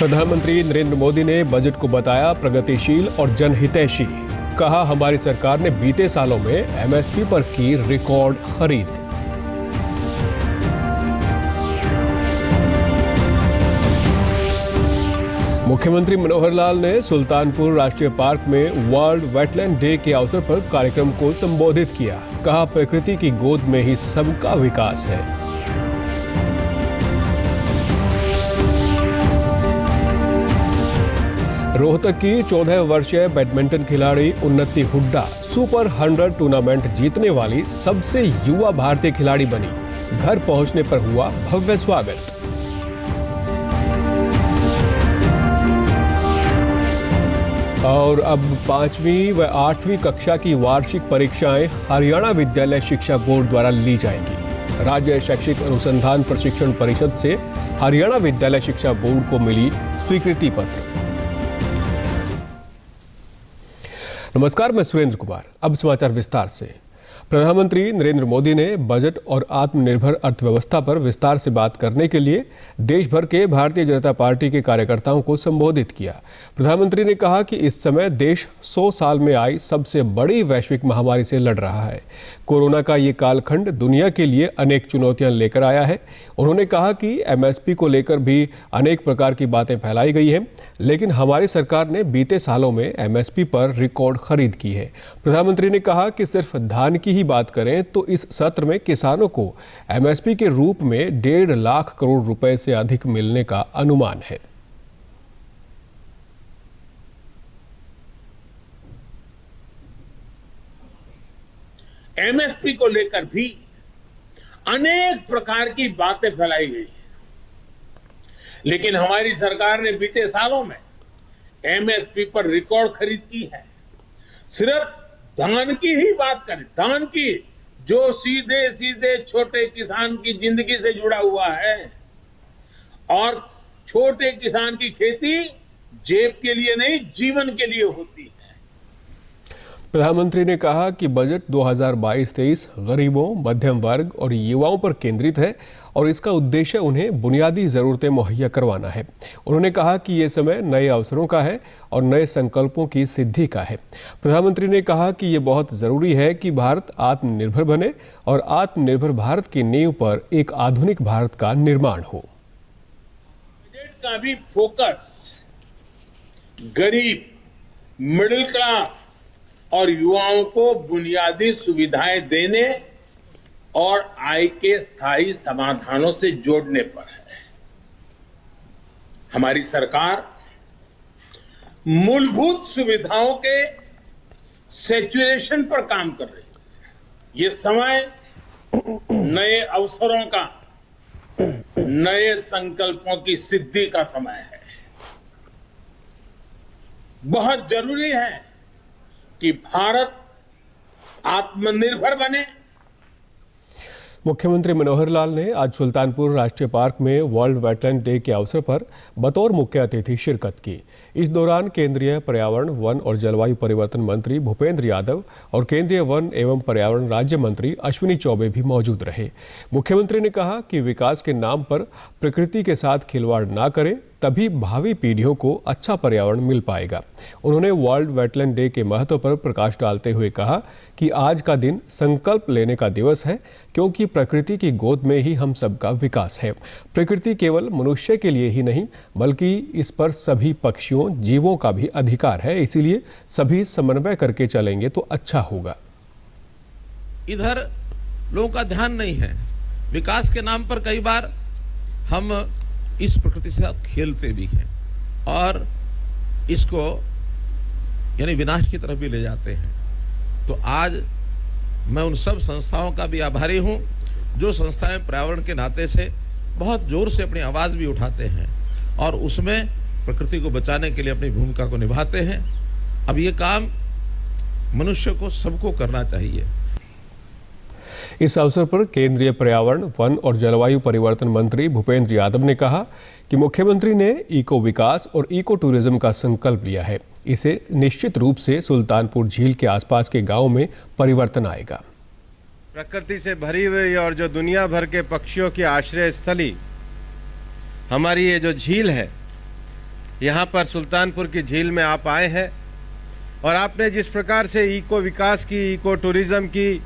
प्रधानमंत्री नरेंद्र मोदी ने बजट को बताया प्रगतिशील और जनहितैषी। कहा, हमारी सरकार ने बीते सालों में एमएसपी पर की रिकॉर्ड खरीद। मुख्यमंत्री मनोहर लाल ने सुल्तानपुर राष्ट्रीय पार्क में वर्ल्ड वेटलैंड डे के अवसर पर कार्यक्रम को संबोधित किया। कहा, प्रकृति की गोद में ही सबका विकास है। रोहतक की 14 वर्षीय बैडमिंटन खिलाड़ी उन्नति हुड्डा सुपर 100 टूर्नामेंट जीतने वाली सबसे युवा भारतीय खिलाड़ी बनी। घर पहुंचने पर हुआ भव्य स्वागत। और अब 5वीं व 8वीं कक्षा की वार्षिक परीक्षाएं हरियाणा विद्यालय शिक्षा बोर्ड द्वारा ली जाएंगी। राज्य शैक्षिक अनुसंधान प्रशिक्षण परिषद से हरियाणा विद्यालय शिक्षा बोर्ड को मिली स्वीकृति पत्र। नमस्कार, मैं सुरेंद्र कुमार। अब समाचार विस्तार से। प्रधानमंत्री नरेंद्र मोदी ने बजट और आत्मनिर्भर अर्थव्यवस्था पर विस्तार से बात करने के लिए देश भर के भारतीय जनता पार्टी के कार्यकर्ताओं को संबोधित किया। प्रधानमंत्री ने कहा कि इस समय देश 100 साल में आई सबसे बड़ी वैश्विक महामारी से लड़ रहा है। कोरोना का ये कालखंड दुनिया के लिए अनेक चुनौतियां लेकर आया है। उन्होंने कहा कि एमएसपी को लेकर भी अनेक प्रकार की बातें फैलाई गई हैं, लेकिन हमारी सरकार ने बीते सालों में एमएसपी पर रिकॉर्ड खरीद की है। प्रधानमंत्री ने कहा कि सिर्फ धान की ही बात करें तो इस सत्र में किसानों को एमएसपी के रूप में 1.5 लाख करोड़ रुपए से अधिक मिलने का अनुमान है। एमएसपी को लेकर भी अनेक प्रकार की बातें फैलाई गई हैं, लेकिन हमारी सरकार ने बीते सालों में एमएसपी पर रिकॉर्ड खरीद की है। सिर्फ धान की ही बात करें, धान की जो सीधे सीधे छोटे किसान की जिंदगी से जुड़ा हुआ है, और छोटे किसान की खेती जेब के लिए नहीं, जीवन के लिए होती है। प्रधानमंत्री ने कहा कि बजट 2022-23 गरीबों, मध्यम वर्ग और युवाओं पर केंद्रित है और इसका उद्देश्य उन्हें बुनियादी जरूरतें मुहैया करवाना है। उन्होंने कहा कि ये समय नए अवसरों का है और नए संकल्पों की सिद्धि का है। प्रधानमंत्री ने कहा कि ये बहुत जरूरी है कि भारत आत्मनिर्भर बने और आत्मनिर्भर भारत की नींव पर एक आधुनिक भारत का निर्माण हो। बजट का भी फोकस गरीब, मिडिल क्लास और युवाओं को बुनियादी सुविधाएं देने और आय के स्थायी समाधानों से जोड़ने पर है। हमारी सरकार मूलभूत सुविधाओं के सैचुरेशन पर काम कर रही है। ये समय नए अवसरों का, नए संकल्पों की सिद्धि का समय है। बहुत जरूरी है कि भारत आत्मनिर्भर बने। मुख्यमंत्री मनोहर लाल ने आज सुल्तानपुर राष्ट्रीय पार्क में वर्ल्ड वेटलैंड डे के अवसर पर बतौर मुख्य अतिथि शिरकत की। इस दौरान केंद्रीय पर्यावरण, वन और जलवायु परिवर्तन मंत्री भूपेंद्र यादव और केंद्रीय वन एवं पर्यावरण राज्य मंत्री अश्विनी चौबे भी मौजूद रहे। मुख्यमंत्री ने कहा कि विकास के नाम पर प्रकृति के साथ खिलवाड़ ना करें, तभी भावी पीढ़ियों को अच्छा पर्यावरण मिल पाएगा। उन्होंने वर्ल्ड वेटलैंड डे के महत्व पर प्रकाश डालते हुए कहा कि आज का दिन संकल्प लेने का दिवस है, क्योंकि प्रकृति की गोद में ही हम सबका विकास है। प्रकृति केवल मनुष्य के लिए ही नहीं, बल्कि इस पर सभी पक्षियों, जीवों का भी अधिकार है। इसीलिए सभी समन्वय करके चलेंगे तो अच्छा होगा। इधर लोगों का ध्यान नहीं है। विकास के नाम पर कई बार हम इस प्रकृति से साथ खेलते भी हैं और इसको यानी विनाश की तरफ भी ले जाते हैं। तो आज मैं उन सब संस्थाओं का भी आभारी हूं जो संस्थाएं पर्यावरण के नाते से बहुत जोर से अपनी आवाज भी उठाते हैं और उसमें प्रकृति को बचाने के लिए अपनी भूमिका को निभाते हैं। अब ये काम मनुष्य को, सबको करना चाहिए। इस अवसर पर केंद्रीय पर्यावरण, वन और जलवायु परिवर्तन मंत्री भूपेंद्र यादव ने कहा कि मुख्यमंत्री ने इको विकास और इको टूरिज्म का संकल्प लिया है। इसे निश्चित रूप से सुल्तानपुर झील के आसपास के गांव में परिवर्तन आएगा। प्रकृति से भरी हुई और जो दुनिया भर के पक्षियों की आश्रय स्थली हमारी ये जो झील है, यहाँ पर सुल्तानपुर की झील में आप आए हैं और आपने जिस प्रकार से इको विकास की, इको टूरिज्म की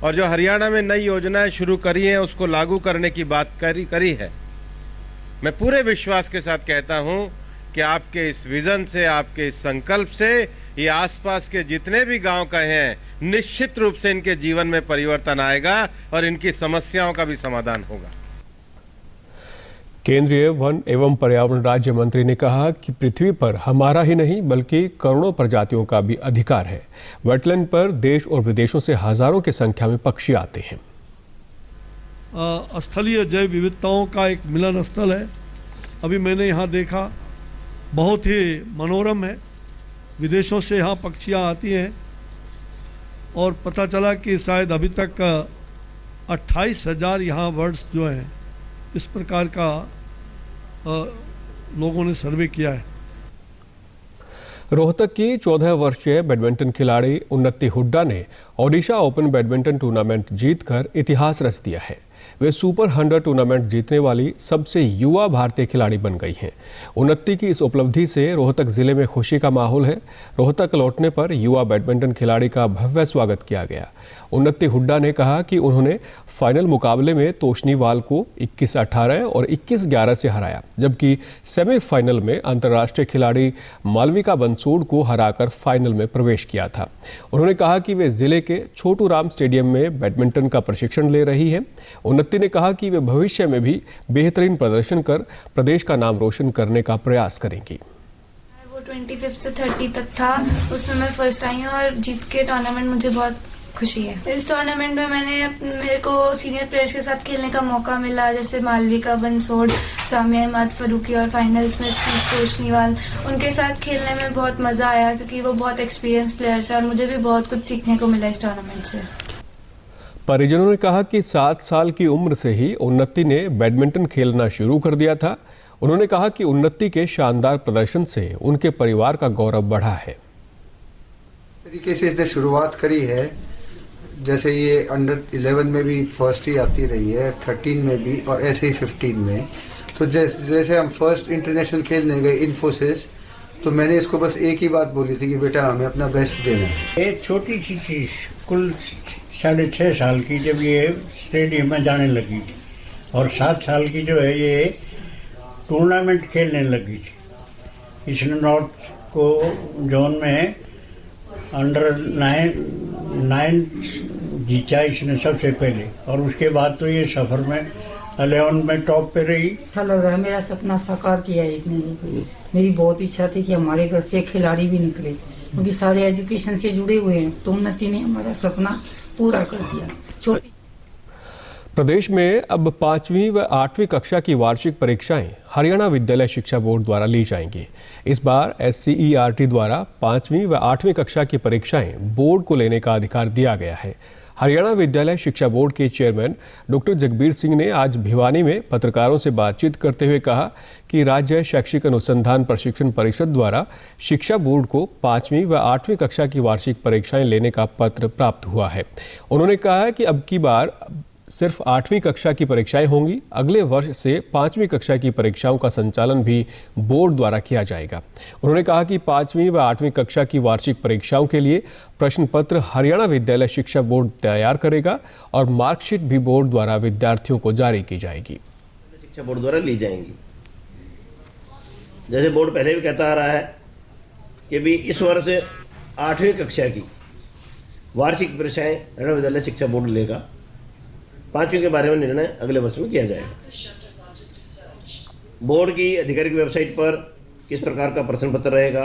और जो हरियाणा में नई योजनाएं शुरू करी हैं उसको लागू करने की बात करी है। मैं पूरे विश्वास के साथ कहता हूं कि आपके इस विजन से, आपके इस संकल्प से ये आसपास के जितने भी गांव का हैं, निश्चित रूप से इनके जीवन में परिवर्तन आएगा और इनकी समस्याओं का भी समाधान होगा। केंद्रीय वन एवं पर्यावरण राज्य मंत्री ने कहा कि पृथ्वी पर हमारा ही नहीं बल्कि करोड़ों प्रजातियों का भी अधिकार है। वेटलैंड पर देश और विदेशों से हजारों की संख्या में पक्षी आते हैं। स्थलीय जैव विविधताओं का एक मिलन स्थल है। अभी मैंने यहाँ देखा, बहुत ही मनोरम है। विदेशों से यहाँ पक्षियाँ आती हैं और पता चला कि शायद अभी तक 28,000 यहाँ बर्ड्स जो हैं इस प्रकार का लोगों ने सर्वे किया है। रोहतक की 14 वर्षीय बैडमिंटन खिलाड़ी उन्नति हुड्डा ने ओडिशा ओपन बैडमिंटन टूर्नामेंट जीतकर इतिहास रच दिया है। वे सुपर 100 टूर्नामेंट जीतने वाली सबसे युवा भारतीय खिलाड़ी बन गई हैं। उन्नति की इस उपलब्धि से रोहतक जिले में खुशी का माहौल है। रोहतक लौटने पर युवा बैडमिंटन खिलाड़ी का भव्य स्वागत किया गया। उन्नति हुड्डा ने कहा कि उन्होंने फाइनल मुकाबले में तोशनीवाल को 21-18 और 21-11 से हराया, जबकि सेमीफाइनल में अंतर्राष्ट्रीय खिलाड़ी मालविका बंसोड़ को हराकर फाइनल में प्रवेश किया था। उन्होंने कहा कि वे जिले के छोटू राम स्टेडियम में बैडमिंटन का प्रशिक्षण ले रही है। उन्नति ने कहा कि वे भविष्य में भी बेहतरीन प्रदर्शन कर प्रदेश का नाम रोशन करने का प्रयास करेंगी। वो 25 से 30 तक था, उसमें मैं फर्स्ट आई हूँ और जीत के टूर्नामेंट मुझे बहुत खुशी है। इस टूर्नामेंट में मेरे को सीनियर प्लेयर्स के साथ खेलने का मौका मिला, जैसे मालविका बंसोड़, सामिया अहमद फरूकी और फाइनल्स में तोशनीवाल। उनके साथ खेलने में बहुत मज़ा आया क्योंकि वो बहुत एक्सपीरियंस प्लेयर्स है और मुझे भी बहुत कुछ सीखने को मिला इस टूर्नामेंट से। परिजनों ने कहा कि 7 साल की उम्र से ही उन्नति ने बैडमिंटन खेलना शुरू कर दिया था। उन्होंने कहा कि उन्नति के शानदार प्रदर्शन से उनके परिवार का गौरव बढ़ा है। तरीके से इसने शुरुआत करी है, जैसे ये अंडर 11 में भी फर्स्ट ही आती रही है, 13 में भी और ऐसे ही 15 में। तो जैसे हम फर्स्ट इंटरनेशनल खेलने गए इन्फोसिस, तो मैंने इसको बस एक ही बात बोली थी कि बेटा हमें अपना बेस्ट देना है। एक छोटी सी चीज, कुल 6.5 साल की जब ये स्टेडियम में जाने लगी थी और 7 साल की जो है ये टूर्नामेंट खेलने लगी थी। इसने नॉर्थ को जोन में अंडर 9 जीता इसने सबसे पहले, और उसके बाद तो ये सफर में 11 में टॉप पे रही। अच्छा लग रहा है, मेरा सपना साकार किया है इसने। मेरी बहुत इच्छा थी कि हमारे घर से खिलाड़ी भी निकले, क्योंकि सारे एजुकेशन से जुड़े हुए हैं, तो उन्नति ने हमारा सपना पूरा कर दिया। छोटी प्रदेश में अब 5वीं व 8वीं कक्षा की वार्षिक परीक्षाएं हरियाणा विद्यालय शिक्षा बोर्ड द्वारा ली जाएंगी। इस बार SCERT द्वारा 5वीं व 8वीं कक्षा की परीक्षाएं बोर्ड को लेने का अधिकार दिया गया है। हरियाणा विद्यालय शिक्षा बोर्ड के चेयरमैन डॉक्टर जगबीर सिंह ने आज भिवानी में पत्रकारों से बातचीत करते हुए कहा कि राज्य शैक्षिक अनुसंधान प्रशिक्षण परिषद द्वारा शिक्षा बोर्ड को 5वीं व 8वीं कक्षा की वार्षिक परीक्षाएं लेने का पत्र प्राप्त हुआ है। उन्होंने कहा कि अब की बार सिर्फ 8वीं कक्षा की परीक्षाएं होंगी। अगले वर्ष से 5वीं कक्षा की परीक्षाओं का संचालन भी बोर्ड द्वारा किया जाएगा। उन्होंने कहा कि 5वीं व 8वीं कक्षा की वार्षिक परीक्षाओं के लिए प्रश्न पत्र हरियाणा विद्यालय शिक्षा बोर्ड तैयार करेगा और मार्कशीट भी बोर्ड द्वारा विद्यार्थियों को जारी की जाएगी। शिक्षा बोर्ड द्वारा ली जाएंगी। जैसे बोर्ड पहले भी कहता आ रहा है कि भी इस वर्ष 8वीं कक्षा की वार्षिक परीक्षाएं हरियाणा विद्यालय शिक्षा बोर्ड लेगा। 5वीं के बारे में निर्णय अगले वर्ष में किया जाएगा। बोर्ड की आधिकारिक वेबसाइट पर किस प्रकार का प्रश्न पत्र रहेगा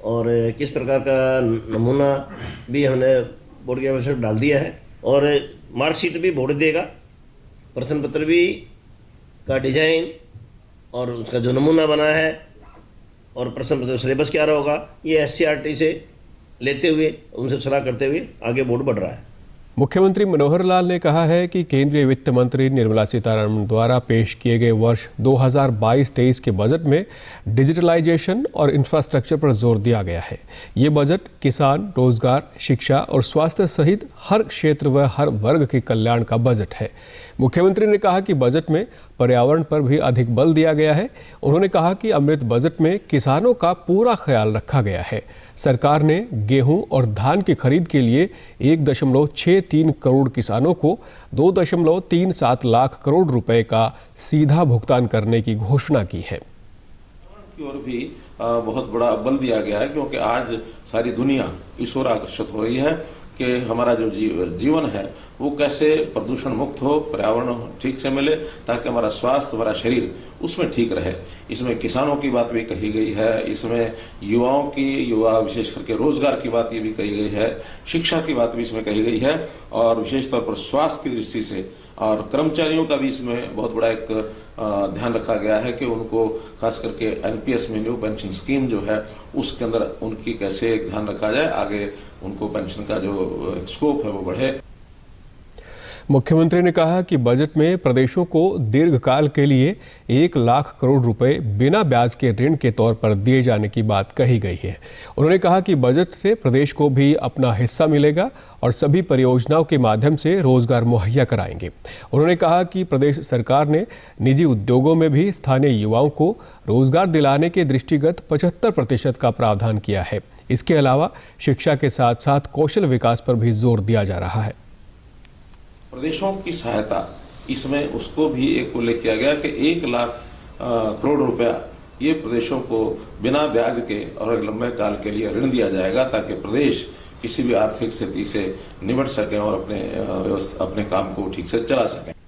और किस प्रकार का नमूना भी हमने बोर्ड की वेबसाइट पर डाल दिया है, और मार्कशीट भी बोर्ड देगा। प्रश्न पत्र भी का डिजाइन और उसका जो नमूना बना है और प्रश्न पत्र सिलेबस क्या रहा होगा, ये SCERT से लेते हुए उनसे सलाह करते हुए आगे बोर्ड बढ़ रहा है। मुख्यमंत्री मनोहर लाल ने कहा है कि केंद्रीय वित्त मंत्री निर्मला सीतारमण द्वारा पेश किए गए वर्ष 2022-23 के बजट में डिजिटलाइजेशन और इंफ्रास्ट्रक्चर पर जोर दिया गया है। ये बजट किसान, रोजगार, शिक्षा और स्वास्थ्य सहित हर क्षेत्र व हर वर्ग के कल्याण का बजट है। मुख्यमंत्री ने कहा कि बजट में पर्यावरण पर भी अधिक बल दिया गया है। उन्होंने कहा कि अमृत बजट में किसानों का पूरा ख्याल रखा गया है। सरकार ने गेहूं और धान की खरीद के लिए 1.63 करोड़ किसानों को 2.37 लाख करोड़ रुपए का सीधा भुगतान करने की घोषणा की है। की ओर भी बहुत बड़ा बल दिया गया है, क्योंकि आज सारी दुनिया इस ओर आकर्षित हो रही है कि हमारा जो जीवन है वो कैसे प्रदूषण मुक्त हो, पर्यावरण ठीक से मिले, ताकि हमारा स्वास्थ्य, हमारा शरीर उसमें ठीक रहे। इसमें किसानों की बात भी कही गई है, इसमें युवा विशेष करके रोजगार की बात ये भी कही गई है, शिक्षा की बात भी इसमें कही गई है, और विशेष तौर पर स्वास्थ्य की दृष्टि से और कर्मचारियों का भी इसमें बहुत बड़ा एक ध्यान रखा गया है कि उनको खास करके एनपीएस में न्यू पेंशन स्कीम जो है उसके अंदर उनकी कैसे ध्यान रखा जाए, आगे उनको पेंशन का जो स्कोप है वो बढ़े। मुख्यमंत्री ने कहा कि बजट में प्रदेशों को दीर्घकाल के लिए 1 लाख करोड़ रुपए बिना ब्याज के ऋण के तौर पर दिए जाने की बात कही गई है। उन्होंने कहा कि बजट से प्रदेश को भी अपना हिस्सा मिलेगा और सभी परियोजनाओं के माध्यम से रोजगार मुहैया कराएंगे। उन्होंने कहा कि प्रदेश सरकार ने निजी उद्योगों में भी स्थानीय युवाओं को रोजगार दिलाने के दृष्टिगत 75% का प्रावधान किया है। इसके अलावा शिक्षा के साथ साथ कौशल विकास पर भी जोर दिया जा रहा है। प्रदेशों की सहायता इसमें उसको भी एक उल्लेख किया गया कि 1 लाख करोड़ रुपया ये प्रदेशों को बिना ब्याज के और एक लंबे काल के लिए ऋण दिया जाएगा, ताकि प्रदेश किसी भी आर्थिक स्थिति से निपट सके और अपने काम को ठीक से चला सके।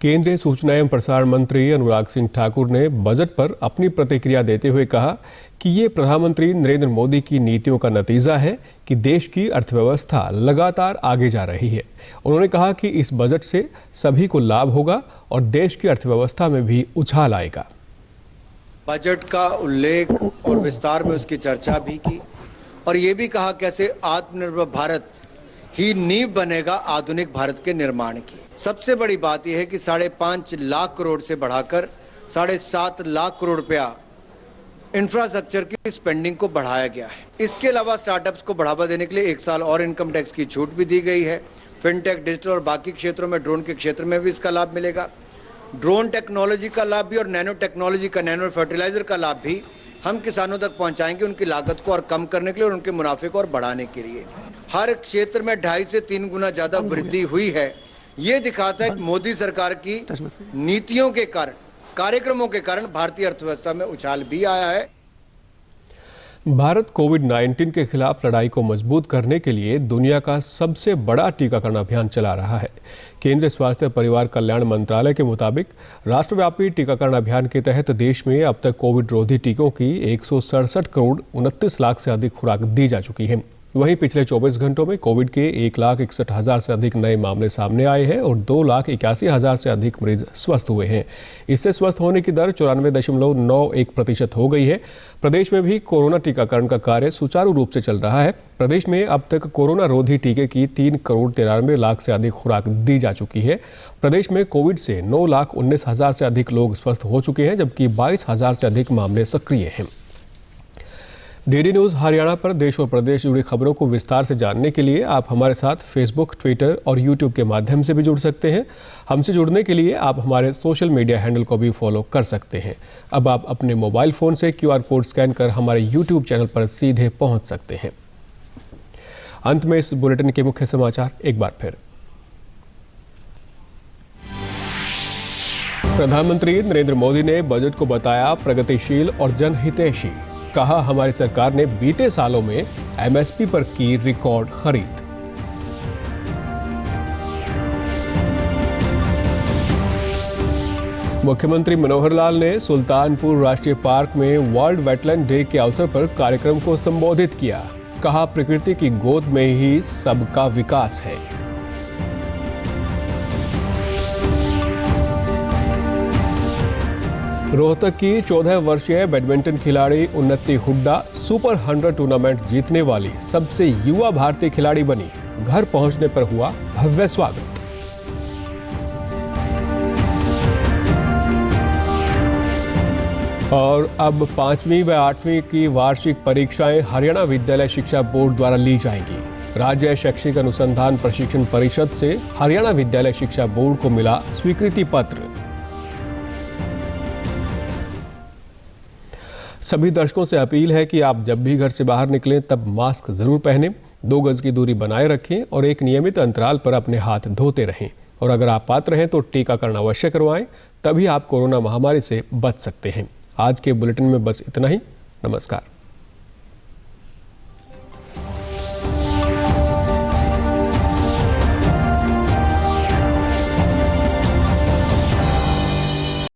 केंद्रीय सूचना एवं प्रसारण मंत्री अनुराग सिंह ठाकुर ने बजट पर अपनी प्रतिक्रिया देते हुए कहा कि ये प्रधानमंत्री नरेंद्र मोदी की नीतियों का नतीजा है कि देश की अर्थव्यवस्था लगातार आगे जा रही है। उन्होंने कहा कि इस बजट से सभी को लाभ होगा और देश की अर्थव्यवस्था में भी उछाल आएगा। बजट का उल्लेख और विस्तार में उसकी चर्चा भी की और ये भी कहा कैसे आत्मनिर्भर भारत ही नींव बनेगा आधुनिक भारत के निर्माण की। सबसे बड़ी बात यह है कि 5.5 लाख करोड़ से बढ़ाकर 7.5 लाख करोड़ रुपया इंफ्रास्ट्रक्चर की स्पेंडिंग को बढ़ाया गया है। इसके अलावा स्टार्टअप्स को बढ़ावा देने के लिए 1 साल और इनकम टैक्स की छूट भी दी गई है। फिनटेक, डिजिटल और बाकी क्षेत्रों में, ड्रोन के क्षेत्र में भी इसका लाभ मिलेगा। ड्रोन टेक्नोलॉजी का लाभ भी और नैनो टेक्नोलॉजी का, नैनो फर्टिलाइजर का लाभ भी हम किसानों तक पहुंचाएंगे, उनकी लागत को और कम करने के लिए और उनके मुनाफे को और बढ़ाने के लिए। हर क्षेत्र में 2.5 से 3 गुना ज्यादा वृद्धि हुई है। ये दिखाता है मोदी सरकार की नीतियों के कारण, कार्यक्रमों के कारण भारतीय अर्थव्यवस्था में उछाल भी आया है। भारत कोविड-19 के खिलाफ लड़ाई को मजबूत करने के लिए दुनिया का सबसे बड़ा टीकाकरण अभियान चला रहा है। केंद्रीय स्वास्थ्य परिवार कल्याण मंत्रालय के मुताबिक राष्ट्रव्यापी टीकाकरण अभियान के तहत देश में अब तक कोविड रोधी टीकों की 167 करोड़ 29 लाख से अधिक खुराक दी जा चुकी है। वहीं पिछले 24 घंटों में कोविड के 1,61,000 से अधिक नए मामले सामने आए हैं और 2,81,000 से अधिक मरीज स्वस्थ हुए हैं। इससे स्वस्थ होने की दर 94.91% हो गई है। प्रदेश में भी कोरोना टीकाकरण का कार्य सुचारू रूप से चल रहा है। प्रदेश में अब तक कोरोना रोधी टीके की 3 करोड़ 93 लाख से अधिक खुराक दी जा चुकी है। प्रदेश में कोविड से 9,19,000 से अधिक लोग स्वस्थ हो चुके हैं, जबकि 22,000 से अधिक मामले सक्रिय हैं। डीडी न्यूज़ हरियाणा पर देश और प्रदेश से जुड़ी खबरों को विस्तार से जानने के लिए आप हमारे साथ फेसबुक, ट्विटर और यूट्यूब के माध्यम से भी जुड़ सकते हैं। हमसे जुड़ने के लिए आप हमारे सोशल मीडिया हैंडल को भी फॉलो कर सकते हैं। अब आप अपने मोबाइल फ़ोन से QR कोड स्कैन कर हमारे यूट्यूब चैनल पर सीधे पहुंच सकते हैं। अंत में इस बुलेटिन के मुख्य समाचार एक बार फिर। प्रधानमंत्री नरेंद्र मोदी ने बजट को बताया प्रगतिशील और जनहितैषी। कहा, हमारी सरकार ने बीते सालों में MSP पर की रिकॉर्ड खरीद। मुख्यमंत्री मनोहर लाल ने सुल्तानपुर राष्ट्रीय पार्क में वर्ल्ड वेटलैंड डे के अवसर पर कार्यक्रम को संबोधित किया। कहा, प्रकृति की गोद में ही सबका विकास है। रोहतक की 14 वर्षीय बैडमिंटन खिलाड़ी उन्नति हुड्डा सुपर 100 टूर्नामेंट जीतने वाली सबसे युवा भारतीय खिलाड़ी बनी। घर पहुंचने पर हुआ भव्य स्वागत। और अब 5वीं व 8वीं की वार्षिक परीक्षाएं हरियाणा विद्यालय शिक्षा बोर्ड द्वारा ली जाएंगी। राज्य शैक्षिक अनुसंधान प्रशिक्षण परिषद से हरियाणा विद्यालय शिक्षा बोर्ड को मिला स्वीकृति पत्र। सभी दर्शकों से अपील है कि आप जब भी घर से बाहर निकलें तब मास्क जरूर पहनें, 2 गज की दूरी बनाए रखें और एक नियमित अंतराल पर अपने हाथ धोते रहें। और अगर आप पात्र हैं तो टीकाकरण अवश्य करवाएं, तभी आप कोरोना महामारी से बच सकते हैं। आज के बुलेटिन में बस इतना ही। नमस्कार।